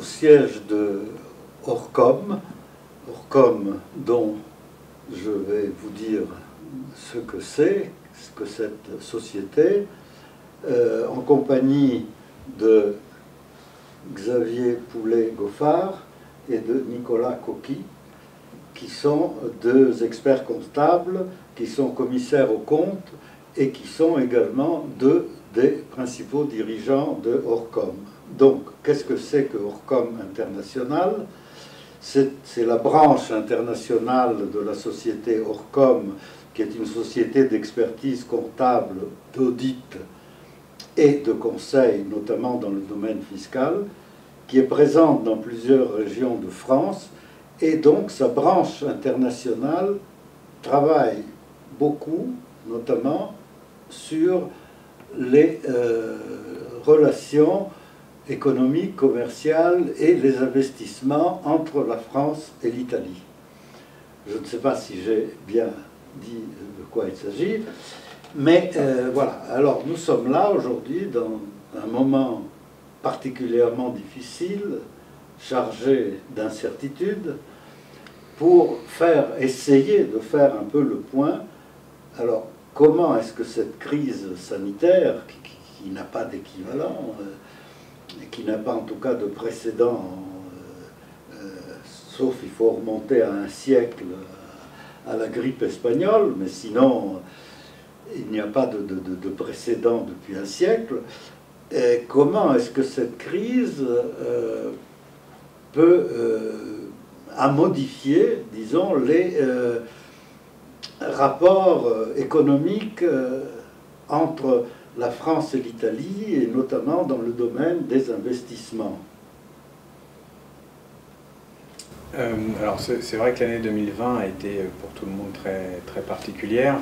au siège de Orcom, Orcom dont je vais vous dire ce que cette société, en compagnie de Xavier Poulet-Goffard et de Nicolas Coqui, qui sont deux experts comptables, qui sont commissaires aux comptes et qui sont également deux des principaux dirigeants de Orcom. Donc, qu'est-ce que c'est que Orcom International? C'est la branche internationale de la société Orcom, qui est une société d'expertise comptable, d'audit et de conseil, notamment dans le domaine fiscal, qui est présente dans plusieurs régions de France, et donc sa branche internationale travaille beaucoup, notamment sur les relations économiques, commerciales et les investissements entre la France et l'Italie. Je ne sais pas si j'ai bien dit de quoi il s'agit, mais voilà. Alors nous sommes là aujourd'hui dans un moment particulièrement difficile, chargé d'incertitudes, pour essayer de faire un peu le point. Alors, comment est-ce que cette crise sanitaire, qui n'a pas d'équivalent, qui n'a pas en tout cas de précédent, sauf il faut remonter à un siècle, à la grippe espagnole, mais sinon il n'y a pas de précédent depuis un siècle, et comment est-ce que cette crise a modifié, disons, les rapports économiques entre la France et l'Italie, et notamment dans le domaine des investissements. Alors c'est vrai que l'année 2020 a été pour tout le monde très, très particulière.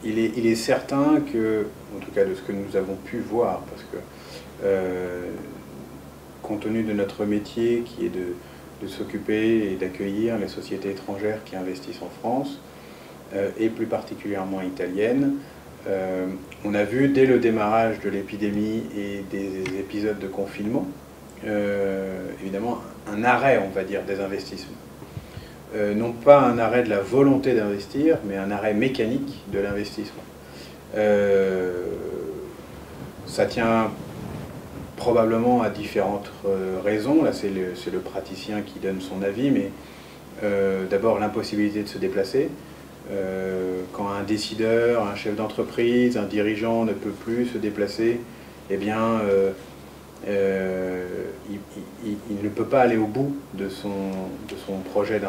Il est certain que, en tout cas de ce que nous avons pu voir, parce que compte tenu de notre métier qui est de s'occuper et d'accueillir les sociétés étrangères qui investissent en France, et plus particulièrement italiennes, on a vu dès le démarrage de l'épidémie et des épisodes de confinement, évidemment un arrêt, on va dire, des investissements. Non pas un arrêt de la volonté d'investir, mais un arrêt mécanique de l'investissement. Ça tient probablement à différentes raisons. Là, c'est le praticien qui donne son avis, mais d'abord l'impossibilité de se déplacer. Quand un décideur, un chef d'entreprise, un dirigeant ne peut plus se déplacer, eh bien, il ne peut pas aller au bout de son projet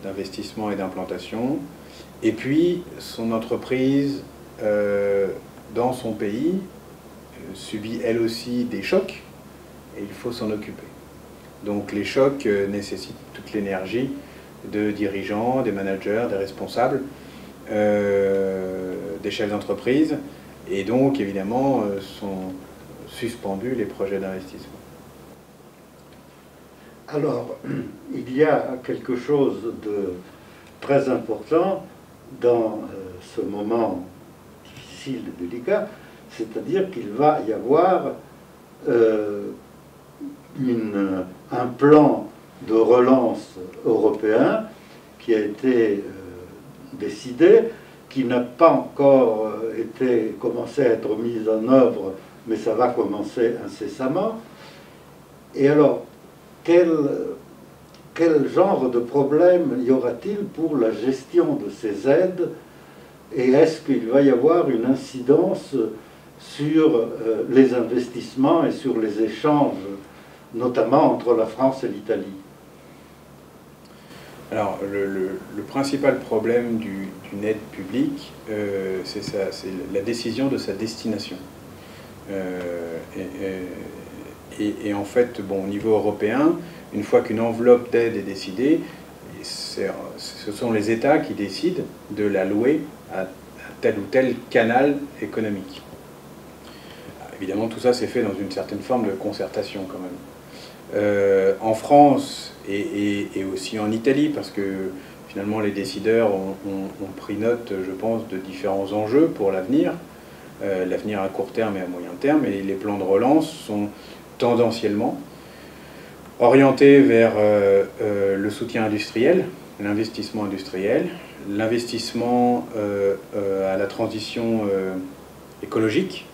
d'investissement et d'implantation. Et puis, son entreprise, dans son pays, subit elle aussi des chocs, et il faut s'en occuper. Donc les chocs nécessitent toute l'énergie de dirigeants, des managers, des responsables, des chefs d'entreprise, et donc évidemment sont suspendus les projets d'investissement. Alors, il y a quelque chose de très important dans ce moment difficile et délicat, c'est-à-dire qu'il va y avoir un plan de relance européen qui a été décidé, qui n'a pas encore commencé à être mis en œuvre, mais ça va commencer incessamment. Et alors, quel genre de problème y aura-t-il pour la gestion de ces aides, et est-ce qu'il va y avoir une incidence sur les investissements et sur les échanges, notamment entre la France et l'Italie? Alors, le principal problème d'une aide publique, c'est la décision de sa destination. Et en fait, bon, au niveau européen, une fois qu'une enveloppe d'aide est décidée, ce sont les États qui décident de l'allouer à tel ou tel canal économique. Évidemment, tout ça s'est fait dans une certaine forme de concertation quand même. En France et aussi en Italie, parce que finalement les décideurs ont pris note, je pense, de différents enjeux pour l'avenir. l'avenir à court terme et à moyen terme. Et les plans de relance sont tendanciellement orientés vers le soutien industriel, l'investissement industriel, l'investissement à la transition écologique,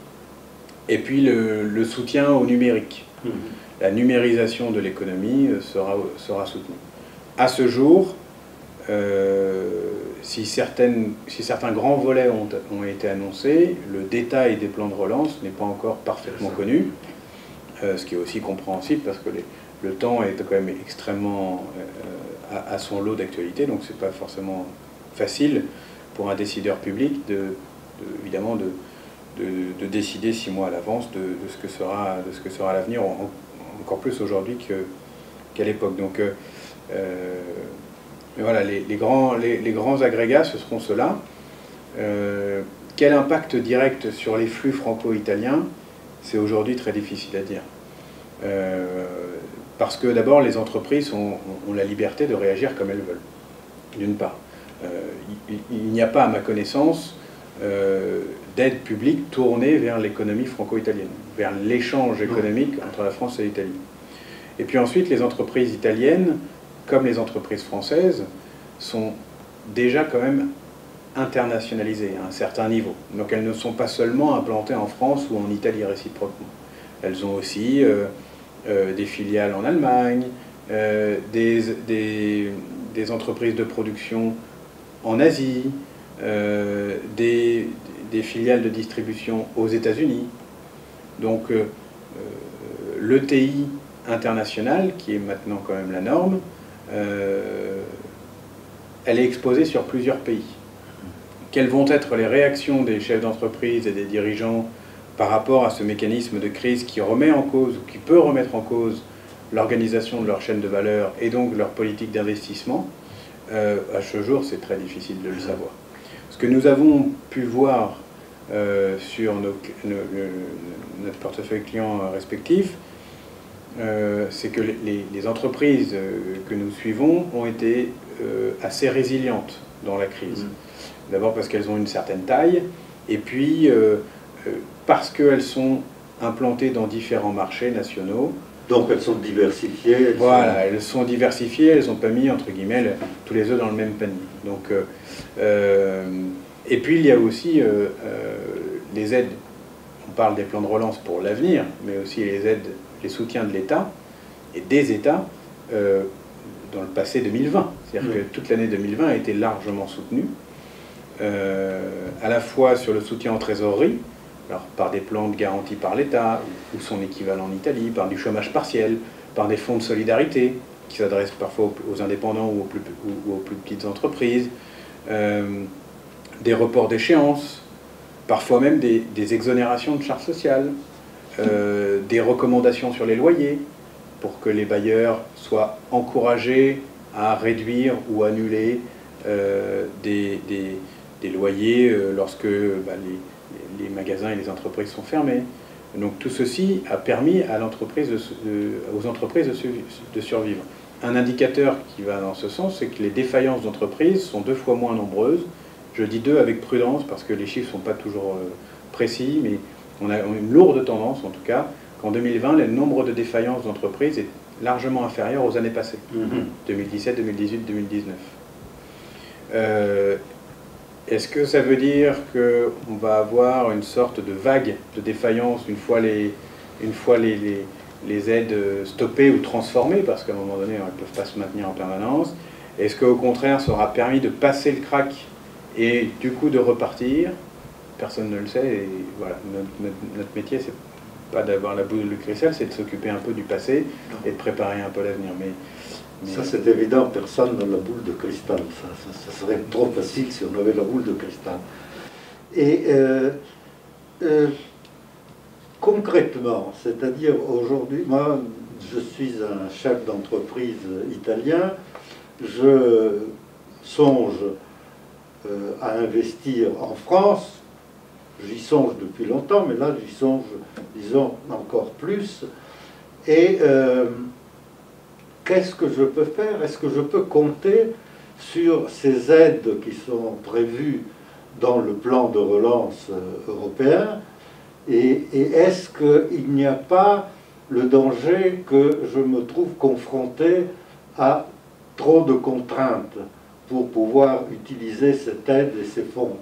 et puis le soutien au numérique. La numérisation de l'économie sera soutenue. À ce jour, si certains grands volets ont été annoncés, le détail des plans de relance n'est pas encore parfaitement connu, ce qui est aussi compréhensible parce que le temps est quand même extrêmement à son lot d'actualité, donc c'est pas forcément facile pour un décideur public évidemment de décider 6 mois à l'avance de ce que sera l'avenir, encore plus aujourd'hui qu'à l'époque. Donc voilà, les grands agrégats, ce seront ceux-là. Quel impact direct sur les flux franco-italiens? C'est aujourd'hui très difficile à dire. Parce que d'abord, les entreprises ont la liberté de réagir comme elles veulent, d'une part. Il n'y a pas, à ma connaissance, d'aide publique tournée vers l'économie franco-italienne, vers l'échange économique entre la France et l'Italie. Et puis ensuite, les entreprises italiennes, comme les entreprises françaises, sont déjà quand même internationalisées à un certain niveau. Donc elles ne sont pas seulement implantées en France ou en Italie réciproquement. Elles ont aussi des filiales en Allemagne, des entreprises de production en Asie, des filiales de distribution aux États-Unis. Donc l'ETI internationale, qui est maintenant quand même la norme, elle est exposée sur plusieurs pays. Quelles vont être les réactions des chefs d'entreprise et des dirigeants par rapport à ce mécanisme de crise qui remet en cause, ou qui peut remettre en cause, l'organisation de leur chaîne de valeur et donc leur politique d'investissement, à ce jour, c'est très difficile de le savoir. Ce que nous avons pu voir sur notre portefeuille client respectif, c'est que les entreprises que nous suivons ont été assez résilientes dans la crise. D'abord parce qu'elles ont une certaine taille, et puis parce qu'elles sont implantées dans différents marchés nationaux. Donc elles sont diversifiées. Voilà, elles sont diversifiées, elles n'ont pas mis, entre guillemets, tous les œufs dans le même panier. Donc, et puis il y a aussi les aides, on parle des plans de relance pour l'avenir, mais aussi les aides, les soutiens de l'État et des États dans le passé 2020. C'est-à-dire que toute l'année 2020 a été largement soutenue, à la fois sur le soutien en trésorerie, alors par des plans de garantie par l'État, ou son équivalent en Italie, par du chômage partiel, par des fonds de solidarité qui s'adressent parfois aux indépendants ou aux plus petites entreprises, des reports d'échéances, parfois même des exonérations de charges sociales, des recommandations sur les loyers, pour que les bailleurs soient encouragés à réduire ou annuler des loyers lorsque les magasins et les entreprises sont fermés. Donc tout ceci a permis aux entreprises de survivre. Un indicateur qui va dans ce sens, c'est que les défaillances d'entreprises sont 2 fois moins nombreuses. Je dis 2 avec prudence parce que les chiffres ne sont pas toujours précis, mais on a une lourde tendance en tout cas qu'en 2020, le nombre de défaillances d'entreprises est largement inférieur aux années passées, 2017, 2018, 2019. Est-ce que ça veut dire qu'on va avoir une sorte de vague de défaillance une fois les aides stoppées ou transformées, parce qu'à un moment donné, elles ne peuvent pas se maintenir en permanence? Est-ce qu'au contraire, ça aura permis de passer le crack et du coup de repartir? Personne ne le sait, et voilà, notre métier, c'est pas d'avoir la boule de cristal, c'est de s'occuper un peu du passé et de préparer un peu l'avenir. Mais ça, c'est évident, personne n'a la boule de cristal. Ça serait trop facile si on avait la boule de cristal. Et concrètement, c'est-à-dire aujourd'hui, moi, je suis un chef d'entreprise italien, je songe à investir en France. J'y songe depuis longtemps, mais là, j'y songe, disons, encore plus. Et qu'est-ce que je peux faire? Est-ce que je peux compter sur ces aides qui sont prévues dans le plan de relance européen? Et est-ce qu'il n'y a pas le danger que je me trouve confronté à trop de contraintes pour pouvoir utiliser cette aide et ces fonds?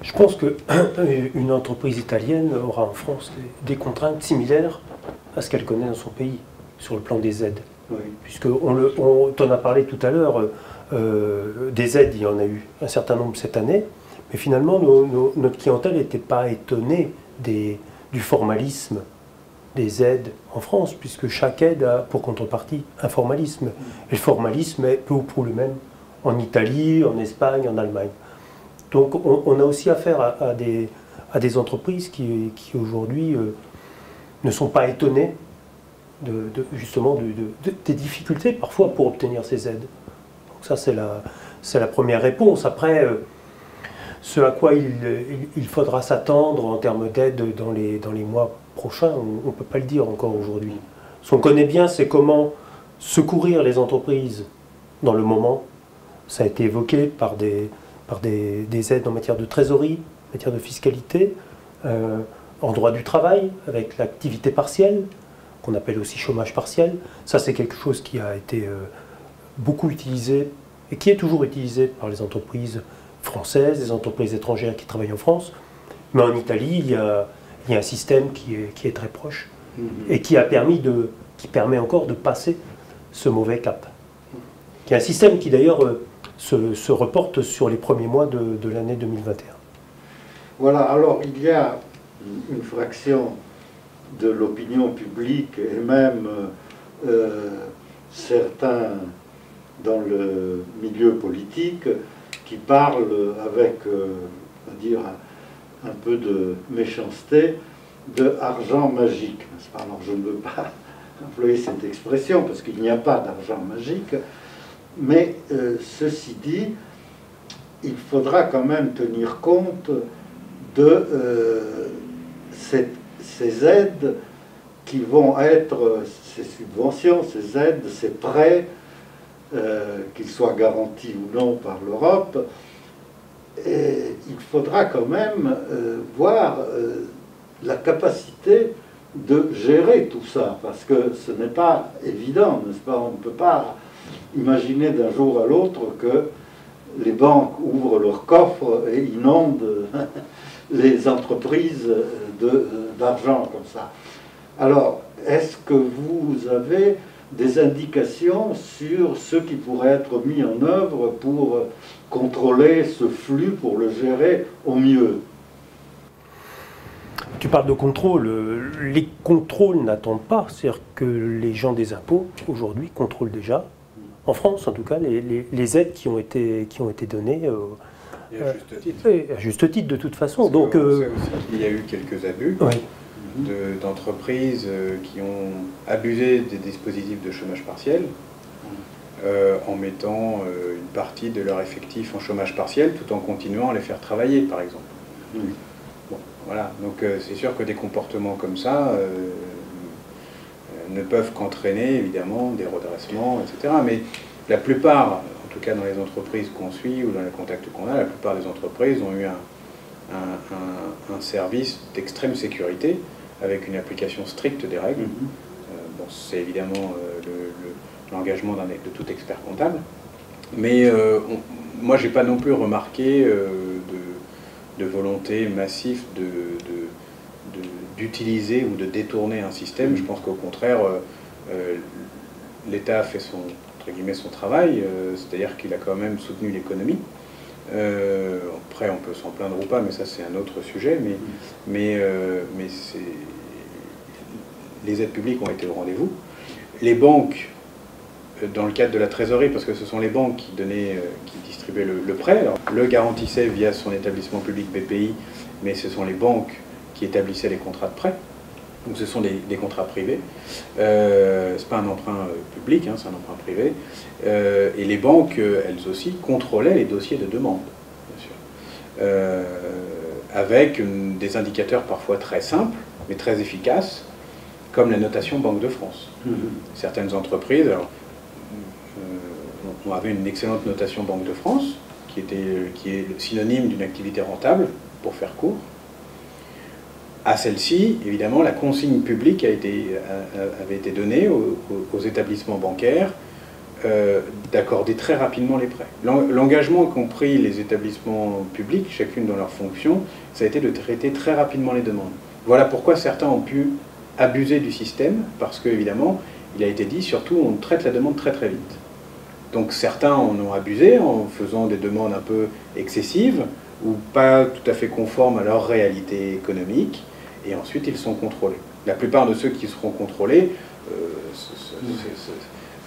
Je pense qu'une entreprise italienne aura en France des contraintes similaires à ce qu'elle connaît dans son pays, sur le plan des aides. Oui. On t'en a parlé tout à l'heure, des aides, il y en a eu un certain nombre cette année, mais finalement notre clientèle n'était pas étonnée du formalisme des aides en France, puisque chaque aide a pour contrepartie un formalisme. Et le formalisme est peu ou prou le même en Italie, en Espagne, en Allemagne. Donc on a aussi affaire à des entreprises qui aujourd'hui ne sont pas étonnées justement des difficultés parfois pour obtenir ces aides. Donc ça c'est la première réponse. Après, ce à quoi il faudra s'attendre en termes d'aide dans les mois prochains, on ne peut pas le dire encore aujourd'hui. Ce qu'on connaît bien, c'est comment secourir les entreprises dans le moment. Ça a été évoqué par des aides en matière de trésorerie, en matière de fiscalité, en droit du travail, avec l'activité partielle, qu'on appelle aussi chômage partiel. Ça, c'est quelque chose qui a été beaucoup utilisé et qui est toujours utilisé par les entreprises françaises, les entreprises étrangères qui travaillent en France. Mais en Italie, il y a un système qui est très proche et qui permet encore de passer ce mauvais cap. Il y a un système qui d'ailleurs se reporte sur les premiers mois de l'année 2021. Voilà, alors il y a une fraction de l'opinion publique et même certains dans le milieu politique qui parlent avec, on va dire, un peu de méchanceté, de argent magique. Alors je ne veux pas employer cette expression parce qu'il n'y a pas d'argent magique, mais ceci dit, il faudra quand même tenir compte de ces aides qui vont être, ces subventions, ces aides, ces prêts, qu'ils soient garantis ou non par l'Europe. Et il faudra quand même voir la capacité de gérer tout ça, parce que ce n'est pas évident, n'est-ce pas? On ne peut pas imaginer d'un jour à l'autre que les banques ouvrent leurs coffres et inondent les entreprises d'argent comme ça. Alors, est-ce que vous avez des indications sur ce qui pourrait être mis en œuvre pour contrôler ce flux, pour le gérer au mieux? Tu parles de contrôle. Les contrôles n'attendent pas. C'est-à-dire que les gens des impôts, aujourd'hui, contrôlent déjà, en France en tout cas, les aides qui ont été données. Et à juste titre. À juste titre, de toute façon. Parce Donc, on sait aussi qu'il y a eu quelques abus. Oui. D'entreprises qui ont abusé des dispositifs de chômage partiel en mettant une partie de leur effectif en chômage partiel tout en continuant à les faire travailler, par exemple. Bon, voilà. Donc c'est sûr que des comportements comme ça ne peuvent qu'entraîner évidemment des redressements, etc. Mais la plupart, en tout cas dans les entreprises qu'on suit ou dans les contacts qu'on a, la plupart des entreprises ont eu un service d'extrême sécurité avec une application stricte des règles. Bon, c'est évidemment l'engagement de tout expert comptable. Mais moi, je n'ai pas non plus remarqué de volonté massive d'utiliser ou de détourner un système. Je pense qu'au contraire, l'État a fait entre guillemets, son travail, c'est-à-dire qu'il a quand même soutenu l'économie. Après, on peut s'en plaindre ou pas, mais ça c'est un autre sujet. Mais les aides publiques ont été au rendez-vous. Les banques, dans le cadre de la trésorerie, parce que ce sont les banques qui distribuaient le prêt, alors, le garantissaient via son établissement public BPI, mais ce sont les banques qui établissaient les contrats de prêt. Donc ce sont des contrats privés. C'est pas un emprunt public, hein, c'est un emprunt privé. Et les banques, elles aussi, contrôlaient les dossiers de demande, bien sûr. Avec des indicateurs parfois très simples, mais très efficaces, comme la notation Banque de France. Certaines entreprises, alors, on avait une excellente notation Banque de France, qui est synonyme d'une activité rentable, pour faire court. À celle-ci, évidemment, la consigne publique avait été donnée aux établissements bancaires d'accorder très rapidement les prêts. L'engagement qu'ont pris les établissements publics, chacune dans leur fonction, ça a été de traiter très rapidement les demandes. Voilà pourquoi certains ont pu abuser du système, parce qu'évidemment, il a été dit, surtout, on traite la demande très très vite. Donc certains en ont abusé en faisant des demandes un peu excessives, ou pas tout à fait conformes à leur réalité économique, et ensuite ils sont contrôlés. La plupart de ceux qui seront contrôlés,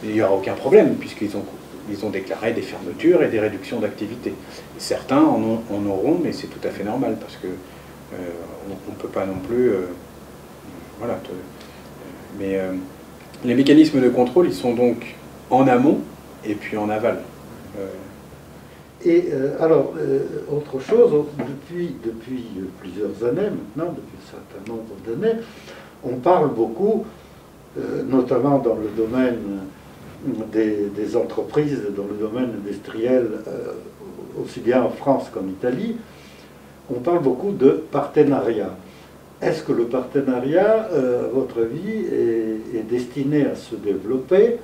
il n'y aura aucun problème, puisqu'ils ont déclaré des fermetures et des réductions d'activité. Certains en auront, mais c'est tout à fait normal, parce que on ne peut pas non plus... voilà. Mais les mécanismes de contrôle, ils sont donc en amont et puis en aval. Et alors, autre chose, depuis plusieurs années maintenant, depuis un certain nombre d'années, on parle beaucoup, notamment dans le domaine des entreprises, dans le domaine industriel, aussi bien en France qu'en Italie, on parle beaucoup de partenariat. Est-ce que le partenariat, à votre avis, est destiné à se développer?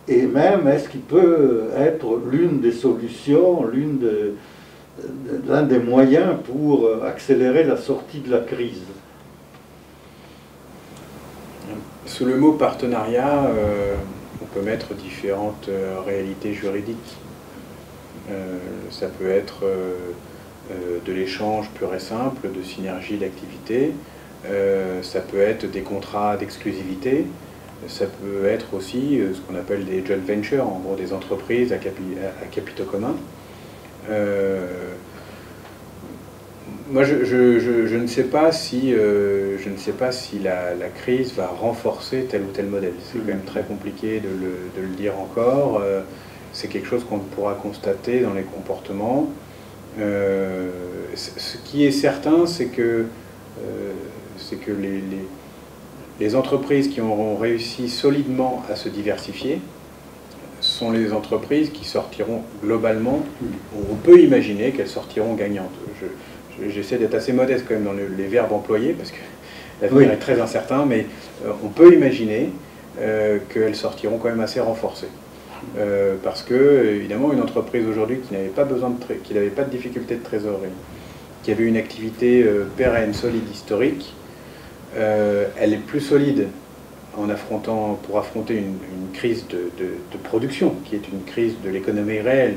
Et même, est-ce qu'il peut être l'une des solutions, l'un des moyens pour accélérer la sortie de la crise? Sous le mot partenariat, on peut mettre différentes réalités juridiques. Ça peut être de l'échange pur et simple, de synergie d'activité. Ça peut être des contrats d'exclusivité. Ça peut être aussi ce qu'on appelle des joint ventures, en gros des entreprises à capitaux communs. Moi, je ne sais pas si, la crise va renforcer tel ou tel modèle. C'est quand même très compliqué de le dire encore. C'est quelque chose qu'on pourra constater dans les comportements. Ce qui est certain, c'est que les entreprises qui auront réussi solidement à se diversifier sont les entreprises qui sortiront globalement, on peut imaginer qu'elles sortiront gagnantes. J'essaie d'être assez modeste quand même dans les verbes employés, parce que l'avenir est très incertain, mais on peut imaginer qu'elles sortiront quand même assez renforcées. Parce que, évidemment, une entreprise aujourd'hui qui n'avait pas de difficulté de trésorerie, qui avait une activité pérenne, solide, historique, elle est plus solide pour affronter une crise de production, qui est une crise de l'économie réelle,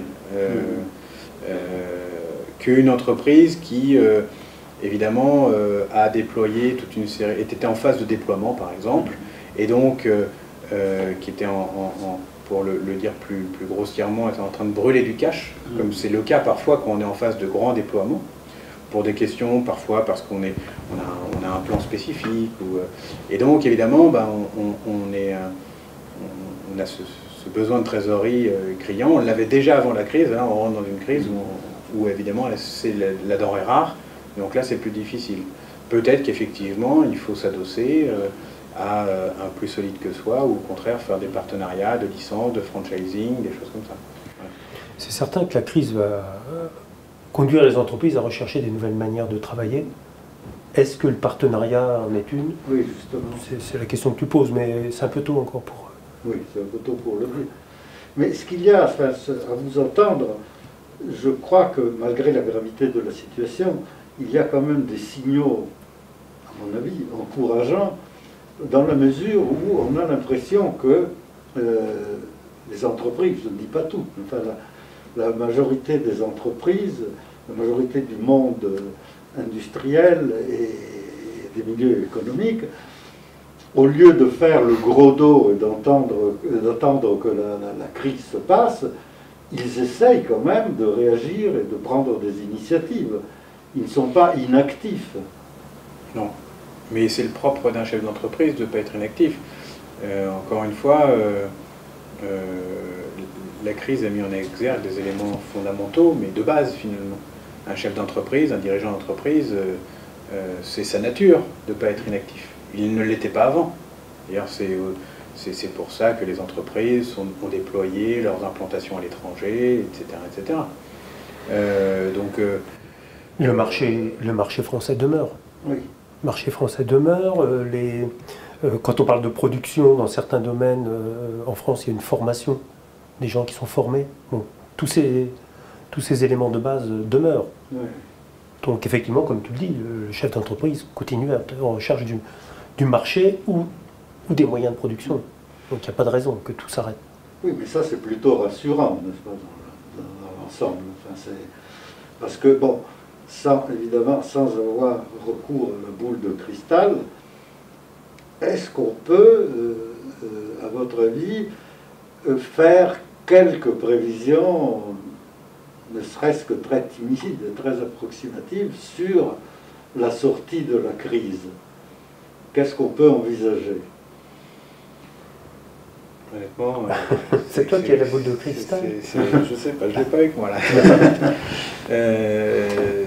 qu'une entreprise qui, évidemment, a déployé toute une série, était en phase de déploiement, par exemple, et donc qui était, pour le dire plus grossièrement, était en train de brûler du cash, comme c'est le cas parfois quand on est en phase de grands déploiements, pour des questions, parfois parce qu'on a un plan spécifique. Et donc, évidemment, ben, on a ce besoin de trésorerie criant. On l'avait déjà avant la crise, hein, on rentre dans une crise où évidemment, c'est la denrée rare. Donc là, c'est plus difficile. Peut-être qu'effectivement, il faut s'adosser à un plus solide que soi, ou au contraire, faire des partenariats de licence, de franchising, des choses comme ça. Ouais. C'est certain que la crise va conduire les entreprises à rechercher des nouvelles manières de travailler. Est-ce que le partenariat en est une? Oui, justement. C'est la question que tu poses, mais c'est un peu tôt encore pour... Oui, c'est un peu tôt pour le dire. Mais ce qu'il y a, enfin, à vous entendre, je crois que malgré la gravité de la situation, il y a quand même des signaux, à mon avis, encourageants, dans la mesure où on a l'impression que les entreprises, je ne dis pas toutes, enfin la majorité des entreprises, la majorité du monde industriel et des milieux économiques, au lieu de faire le gros dos et d'attendre que la crise se passe, ils essayent quand même de réagir et de prendre des initiatives. Ils ne sont pas inactifs. Non, mais c'est le propre d'un chef d'entreprise de ne pas être inactif. Encore une fois, la crise a mis en exergue des éléments fondamentaux, mais de base finalement. Un chef d'entreprise, un dirigeant d'entreprise, c'est sa nature de ne pas être inactif. Il ne l'était pas avant. D'ailleurs, c'est pour ça que les entreprises ont déployé leurs implantations à l'étranger, etc., etc. Le marché français demeure. Oui. Le marché français demeure. Quand on parle de production dans certains domaines, en France, il y a une formation, des gens qui sont formés. Bon, tous ces éléments de base demeurent. Oui. Donc effectivement, comme tu le dis, le chef d'entreprise continue à être en recherche du marché ou des moyens de production. Donc il n'y a pas de raison que tout s'arrête. Oui, mais ça c'est plutôt rassurant, n'est-ce pas, dans l'ensemble. Enfin, parce que, bon, évidemment, sans avoir recours à la boule de cristal, est-ce qu'on peut, à votre avis, faire quelques prévisions, ne serait-ce que très timides et très approximatives, sur la sortie de la crise? Qu'est-ce qu'on peut envisager? Honnêtement, c'est toi qui as la boule de cristal. Je sais pas, je l'ai pas avec moi là.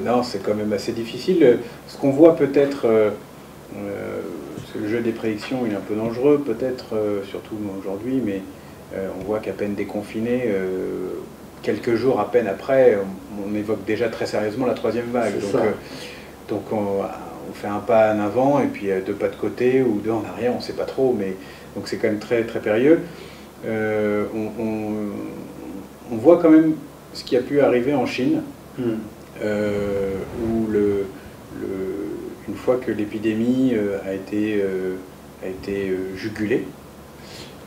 Non, c'est quand même assez difficile. Ce qu'on voit peut-être, le jeu des prédictions il est un peu dangereux, peut-être, surtout aujourd'hui, mais on voit qu'à peine déconfiné, quelques jours à peine après, on évoque déjà très sérieusement la troisième vague. Donc on fait un pas en avant et puis deux pas de côté ou deux en arrière, on ne sait pas trop, mais donc c'est quand même très, très périlleux. On voit quand même ce qui a pu arriver en Chine, où une fois que l'épidémie a été jugulée,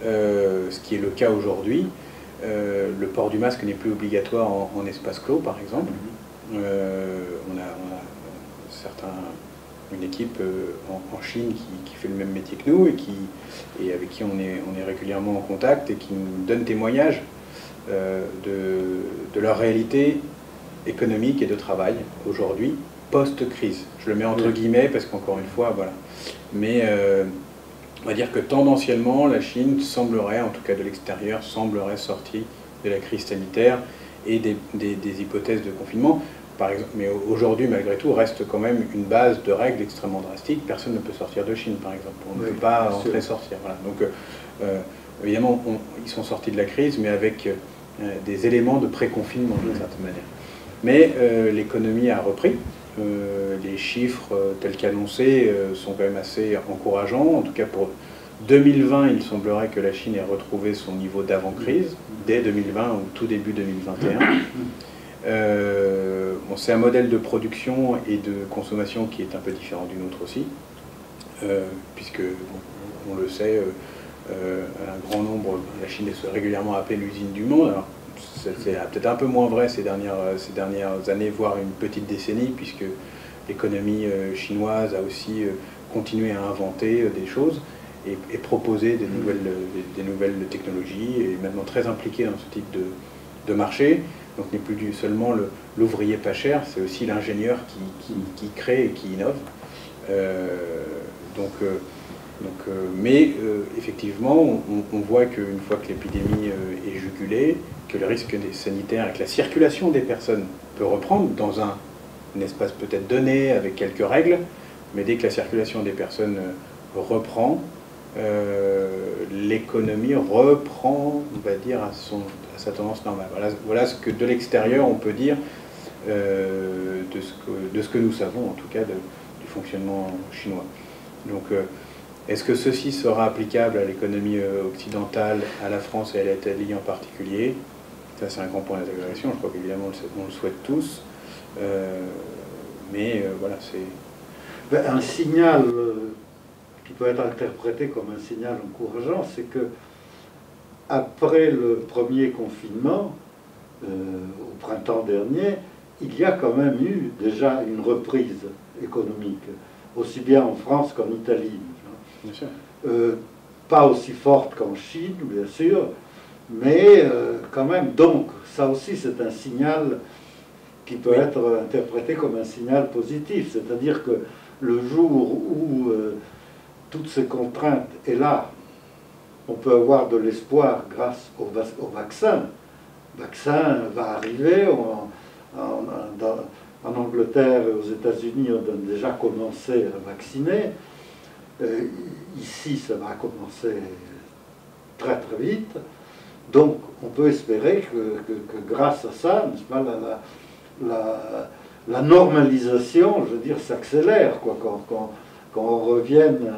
ce qui est le cas aujourd'hui, le port du masque n'est plus obligatoire en espace clos, par exemple. On a une équipe en Chine qui fait le même métier que nous et avec qui on est régulièrement en contact et qui nous donne témoignage de leur réalité économique et de travail aujourd'hui, post-crise. Je le mets entre guillemets parce qu'encore une fois, voilà. Mais on va dire que tendanciellement, la Chine semblerait, en tout cas de l'extérieur, semblerait sortie de la crise sanitaire et des hypothèses de confinement. Par exemple, mais aujourd'hui, malgré tout, reste quand même une base de règles extrêmement drastiques. Personne ne peut sortir de Chine, par exemple. On ne peut pas entrer et sortir. Voilà. Donc, évidemment, ils sont sortis de la crise, mais avec des éléments de pré-confinement, d'une certaine manière. Mais l'économie a repris. Les chiffres tels qu'annoncés sont quand même assez encourageants. En tout cas, pour 2020, il semblerait que la Chine ait retrouvé son niveau d'avant-crise, dès 2020 ou tout début 2021. C'est un modèle de production et de consommation qui est un peu différent du nôtre aussi, puisque, on le sait, un grand nombre, la Chine est régulièrement appelée l'usine du monde. Alors, c'est peut-être un peu moins vrai ces dernières années, voire une petite décennie, puisque l'économie chinoise a aussi continué à inventer des choses et proposer des nouvelles technologies, et maintenant très impliquée dans ce type de marché. Donc n'est plus seulement l'ouvrier pas cher, c'est aussi l'ingénieur qui crée et qui innove. Mais effectivement, on voit qu'une fois que l'épidémie est jugulée, que le risque sanitaire et que la circulation des personnes peut reprendre dans un espace peut-être donné, avec quelques règles, mais dès que la circulation des personnes reprend, l'économie reprend, on va dire, à sa tendance normale. Voilà ce que de l'extérieur on peut dire de ce que nous savons, en tout cas du fonctionnement chinois. Donc, est-ce que ceci sera applicable à l'économie occidentale, à la France et à l'Italie en particulier? Ça, c'est un grand point d'interrogation. Je crois qu'évidemment, on le souhaite tous. Voilà, c'est... Un signal qui peut être interprété comme un signal encourageant, c'est que après le premier confinement, au printemps dernier, il y a quand même eu déjà une reprise économique, aussi bien en France qu'en Italie. Bien sûr. Pas aussi forte qu'en Chine, bien sûr, mais quand même. Donc, ça aussi, c'est un signal qui peut être interprété comme un signal positif. C'est-à-dire que le jour où toutes ces contraintes, et là, on peut avoir de l'espoir grâce au vaccin. Le vaccin va arriver. En Angleterre et aux États-Unis, on a déjà commencé à vacciner. Ici, ça va commencer très très vite. Donc, on peut espérer que grâce à ça, n'est-ce pas, la normalisation, je veux dire, s'accélère, quoi, quand on revienne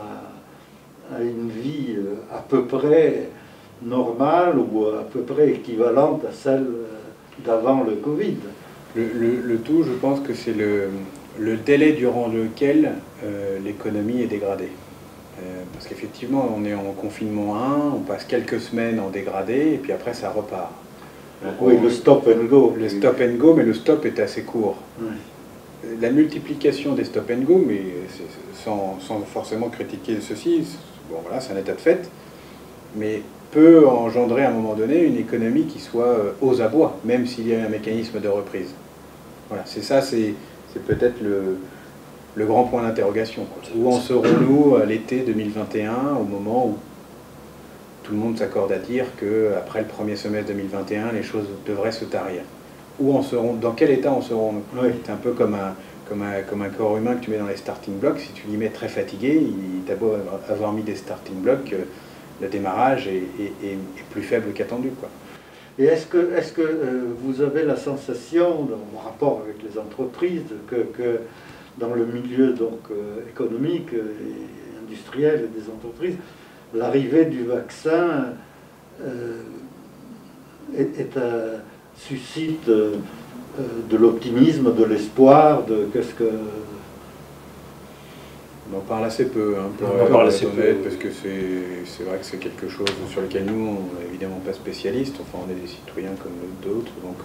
à une vie à peu près normale ou à peu près équivalente à celle d'avant le Covid. Le tout, je pense que c'est le délai durant lequel l'économie est dégradée. Parce qu'effectivement, on est en confinement 1, on passe quelques semaines en dégradé, et puis après ça repart. Donc oui, le stop and go. Le stop and go, mais le stop est assez court. Oui. La multiplication des stop and go, mais sans forcément critiquer ceci, bon voilà, c'est un état de fait, mais peut engendrer à un moment donné une économie qui soit aux abois, même s'il y a un mécanisme de reprise. Voilà, c'est ça, c'est peut-être le grand point d'interrogation. Où en serons-nous à l'été 2021, au moment où tout le monde s'accorde à dire qu'après le premier semestre 2021, les choses devraient se tarir. Où en serons, dans quel état en serons-nous? Oui. C'est un peu comme un corps humain que tu mets dans les starting blocks. Si tu l'y mets très fatigué, il t'a beau avoir mis des starting blocks, le démarrage est plus faible qu'attendu, quoi. Et est-ce que vous avez la sensation, dans mon rapport avec les entreprises, que dans le milieu donc, économique et industriel des entreprises, l'arrivée du vaccin suscite de l'optimisme, de l'espoir, qu'est-ce que... On en parle assez peu, hein, pour être honnête, parce que c'est vrai que c'est quelque chose sur lequel nous, on n'est évidemment pas spécialistes, enfin on est des citoyens comme d'autres, donc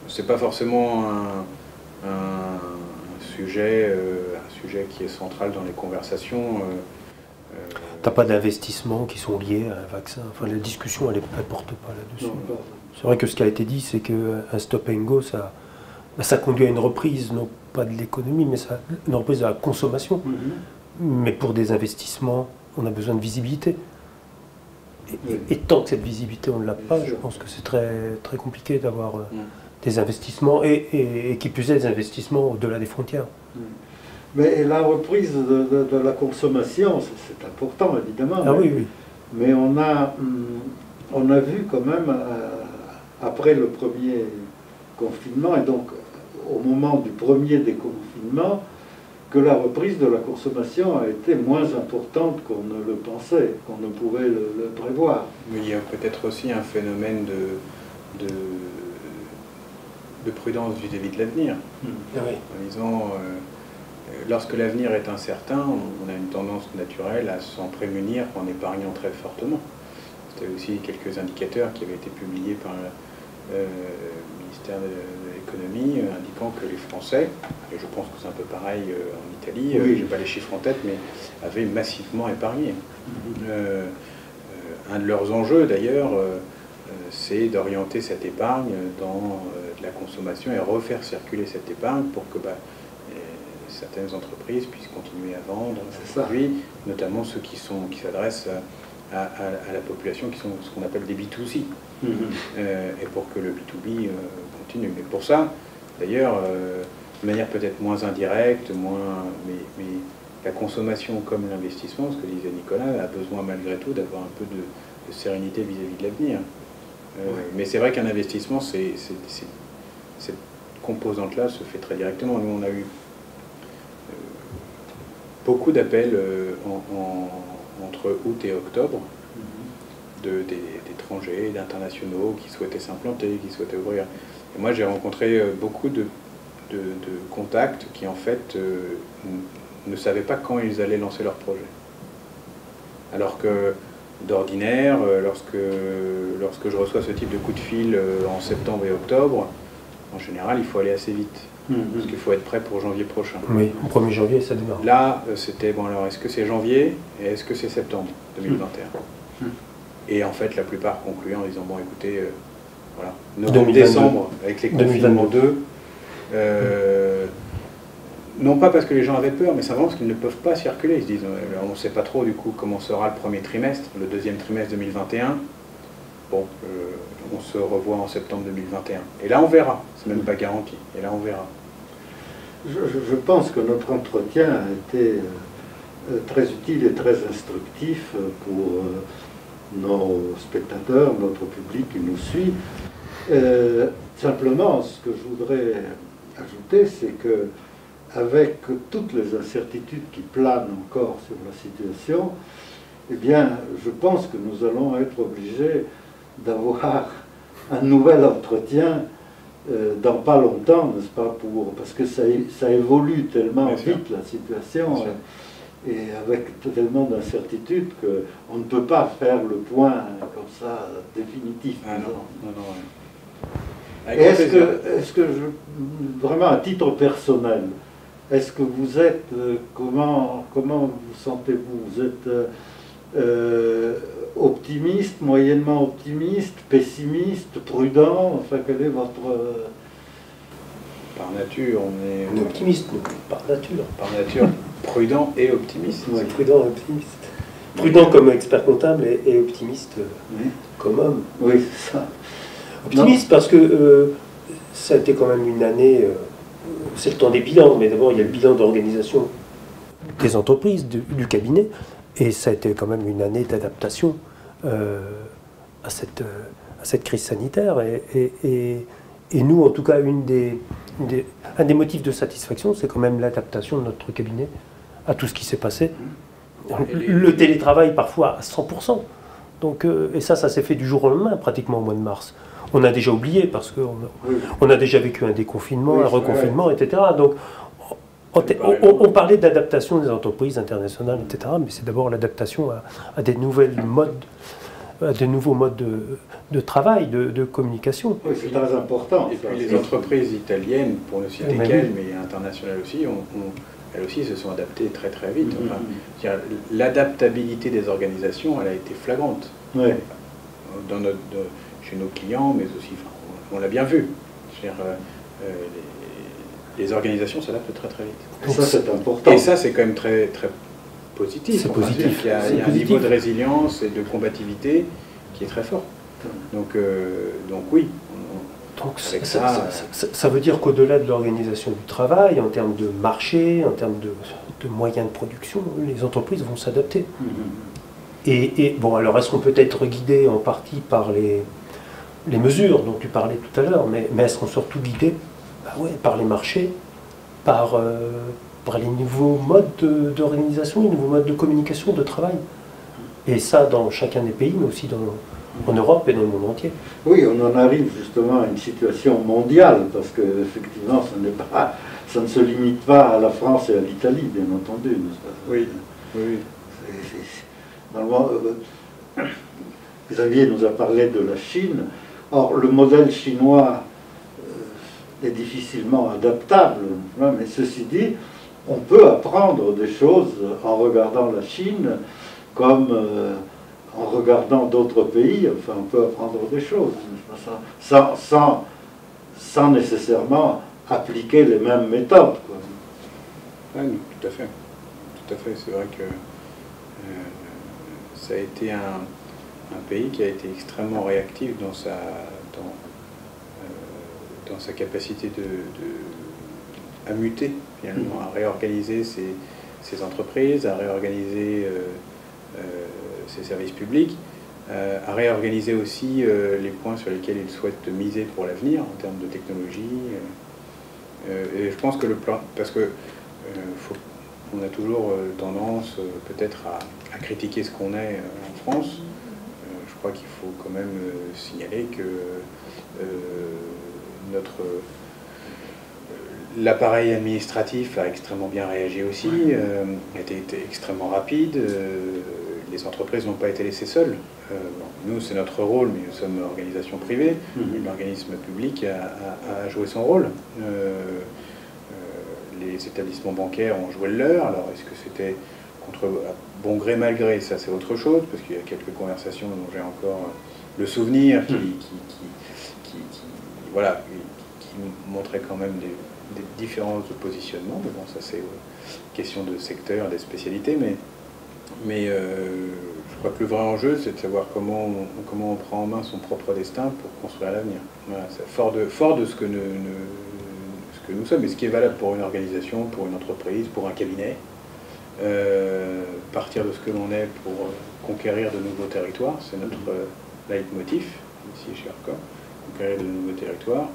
c'est pas forcément un sujet qui est central dans les conversations. T'as pas d'investissements qui sont liés à un vaccin, enfin la discussion elle ne porte pas là-dessus. C'est vrai que ce qui a été dit, c'est qu'un stop and go, ça conduit à une reprise, non pas de l'économie, mais une reprise de la consommation. Mais pour des investissements, on a besoin de visibilité. Et tant que cette visibilité, on ne l'a pas, je pense que c'est très, très compliqué d'avoir des investissements, et qui plus est des investissements au-delà des frontières. Mais la reprise de la consommation, c'est important, évidemment. Ah oui, oui. Mais on a vu quand même, après le premier confinement, et donc au moment du premier déconfinement, que la reprise de la consommation a été moins importante qu'on ne le pensait, qu'on ne pouvait le prévoir. Mais il y a peut-être aussi un phénomène de prudence vis-à-vis de l'avenir. En disant, lorsque l'avenir est incertain, on a une tendance naturelle à s'en prémunir en épargnant très fortement. C'était aussi quelques indicateurs qui avaient été publiés par le ministère de l'économie, indiquant que les Français, et je pense que c'est un peu pareil en Italie, je n'ai pas les chiffres en tête, mais avaient massivement épargné. Un de leurs enjeux d'ailleurs, c'est d'orienter cette épargne dans de la consommation et refaire circuler cette épargne pour que certaines entreprises puissent continuer à vendre leurs produits, notamment ceux qui s'adressent à la population, qui sont ce qu'on appelle des B2C, et pour que le B2B continue. Mais pour ça, d'ailleurs, de manière peut-être moins indirecte, mais la consommation comme l'investissement, ce que disait Nicolas, a besoin malgré tout d'avoir un peu de sérénité vis-à-vis de l'avenir. Mais c'est vrai qu'un investissement, cette composante-là se fait très directement. Nous, on a eu beaucoup d'appels entre août et octobre d'étrangers, d'internationaux qui souhaitaient s'implanter, qui souhaitaient ouvrir. Et moi, j'ai rencontré beaucoup de contacts qui, en fait, ne savaient pas quand ils allaient lancer leur projet. Alors que, d'ordinaire, lorsque je reçois ce type de coup de fil en septembre et octobre, en général, il faut aller assez vite. Parce qu'il faut être prêt pour janvier prochain. Oui, au 1er janvier, ça démarre. Là, c'était, bon alors, est-ce que c'est janvier et est-ce que c'est septembre 2021 Et en fait, la plupart concluent en disant, bon écoutez, voilà, novembre-décembre, avec les confinements 2, non pas parce que les gens avaient peur, mais simplement parce qu'ils ne peuvent pas circuler. Ils se disent, on ne sait pas trop du coup comment sera le premier trimestre, le deuxième trimestre 2021. Bon, on se revoit en septembre 2021. Et là, on verra. C'est même pas garanti. Et là, on verra. Je pense que notre entretien a été très utile et très instructif pour nos spectateurs, notre public qui nous suit. Simplement, ce que je voudrais ajouter, c'est que avec toutes les incertitudes qui planent encore sur la situation, eh bien, je pense que nous allons être obligés d'avoir un nouvel entretien dans pas longtemps, n'est-ce pas, parce que ça évolue tellement vite, la situation, et avec tellement d'incertitudes qu'on ne peut pas faire le point comme ça définitif. Ah non, non, non, ouais. Est-ce que vraiment à titre personnel, est-ce que vous êtes, comment vous sentez-vous? Vous êtes optimiste, moyennement optimiste, pessimiste, prudent? Enfin, quel est votre... Par nature, on est... Optimiste, par nature. Par nature, prudent et optimiste. Oui, prudent et optimiste. Prudent comme expert comptable et optimiste comme homme. Oui, c'est ça. Optimiste parce que ça a été quand même une année... c'est le temps des bilans, mais d'abord il y a le bilan d'organisation des entreprises, du cabinet, et ça a été quand même une année d'adaptation à cette crise sanitaire. Et nous, en tout cas, un des motifs de satisfaction, c'est quand même l'adaptation de notre cabinet à tout ce qui s'est passé. Le télétravail, parfois, à 100%. Donc, et ça s'est fait du jour au lendemain, pratiquement au mois de mars. On a déjà oublié parce qu'on a déjà vécu un déconfinement, un reconfinement, etc. Donc, on parlait d'adaptation des entreprises internationales, etc. Mais c'est d'abord l'adaptation à des nouvelles modes, à des nouveaux modes de travail, de communication. Oui, c'est très important. Et puis les entreprises italiennes, pour ne citer qu'elles, mais internationales aussi, elles aussi se sont adaptées très très vite. Enfin, l'adaptabilité des organisations, elle a été flagrante. Oui. Chez nos clients, mais aussi, on l'a bien vu. Les organisations s'adaptent très très vite. Et ça, c'est important. Et ça, c'est quand même très, très positif. C'est positif. Il y a un niveau de résilience et de combativité qui est très fort. Donc oui. Donc ça veut dire qu'au-delà de l'organisation du travail, en termes de marché, en termes de moyens de production, les entreprises vont s'adapter. Et bon, alors est-ce qu'on peut être guidé en partie par les mesures dont tu parlais tout à l'heure, mais elles seront surtout guidées par les marchés, par les nouveaux modes d'organisation, les nouveaux modes de communication, de travail. Et ça dans chacun des pays, mais aussi en Europe et dans le monde entier. Oui, on en arrive justement à une situation mondiale, parce que effectivement, ça ne se limite pas à la France et à l'Italie, bien entendu, n'est-ce pas? Oui, oui. Xavier nous a parlé de la Chine. Or, le modèle chinois est difficilement adaptable, mais ceci dit, on peut apprendre des choses en regardant la Chine, comme en regardant d'autres pays. Enfin, on peut apprendre des choses, sans nécessairement appliquer les mêmes méthodes, quoi. Oui, tout à fait. Tout à fait. C'est vrai que ça a été un pays qui a été extrêmement réactif dans sa capacité à muter, finalement, à réorganiser ses entreprises, à réorganiser ses services publics, à réorganiser aussi les points sur lesquels il souhaite miser pour l'avenir en termes de technologie. Et je pense que le plan, parce que on a toujours tendance peut-être à critiquer ce qu'on est en France. Je crois qu'il faut quand même signaler que l'appareil administratif a extrêmement bien réagi aussi, a été extrêmement rapide. Les entreprises n'ont pas été laissées seules. Nous, c'est notre rôle, mais nous sommes une organisation privée. L'organisme public a joué son rôle. Les établissements bancaires ont joué le leur. Alors, est-ce que c'était contre bon gré, mal gré? Ça, c'est autre chose, parce qu'il y a quelques conversations dont j'ai encore le souvenir qui montraient quand même des différences de positionnement. Mais bon, ça, c'est question de secteur, des spécialités. Mais je crois que le vrai enjeu, c'est de savoir comment on prend en main son propre destin pour construire l'avenir. Voilà, c'est fort de ce que nous sommes, et ce qui est valable pour une organisation, pour une entreprise, pour un cabinet. Partir de ce que l'on est pour conquérir de nouveaux territoires, c'est notre leitmotiv ici chez Arcom. conquérir de nouveaux territoires,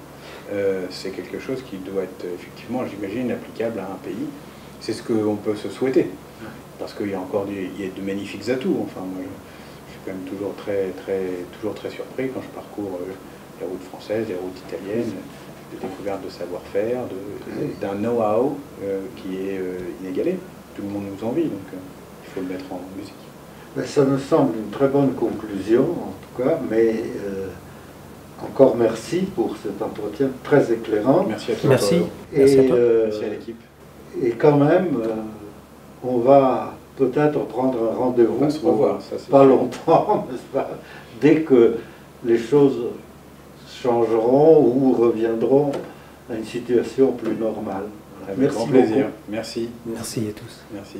c'est quelque chose qui doit être effectivement, j'imagine, applicable à un pays. C'est ce qu'on peut se souhaiter, parce qu'il y a encore il y a de magnifiques atouts. Enfin, moi, je suis quand même toujours très surpris quand je parcours les routes françaises, les routes italiennes, de découverte de savoir-faire, d'un know-how qui est inégalé. Tout le monde nous envie, donc il faut le mettre en musique. Ben, ça me semble une très bonne conclusion, en tout cas, mais encore merci pour cet entretien très éclairant. Merci à toi. Merci. Et, Merci à toi. Merci à l'équipe. Et quand même, on va peut-être prendre un rendez-vous On va se revoir, ça, c'est pas sûr. longtemps, n'est-ce pas? Dès que les choses changeront ou reviendront à une situation plus normale. Avec grand plaisir. Merci. Merci à tous. Merci.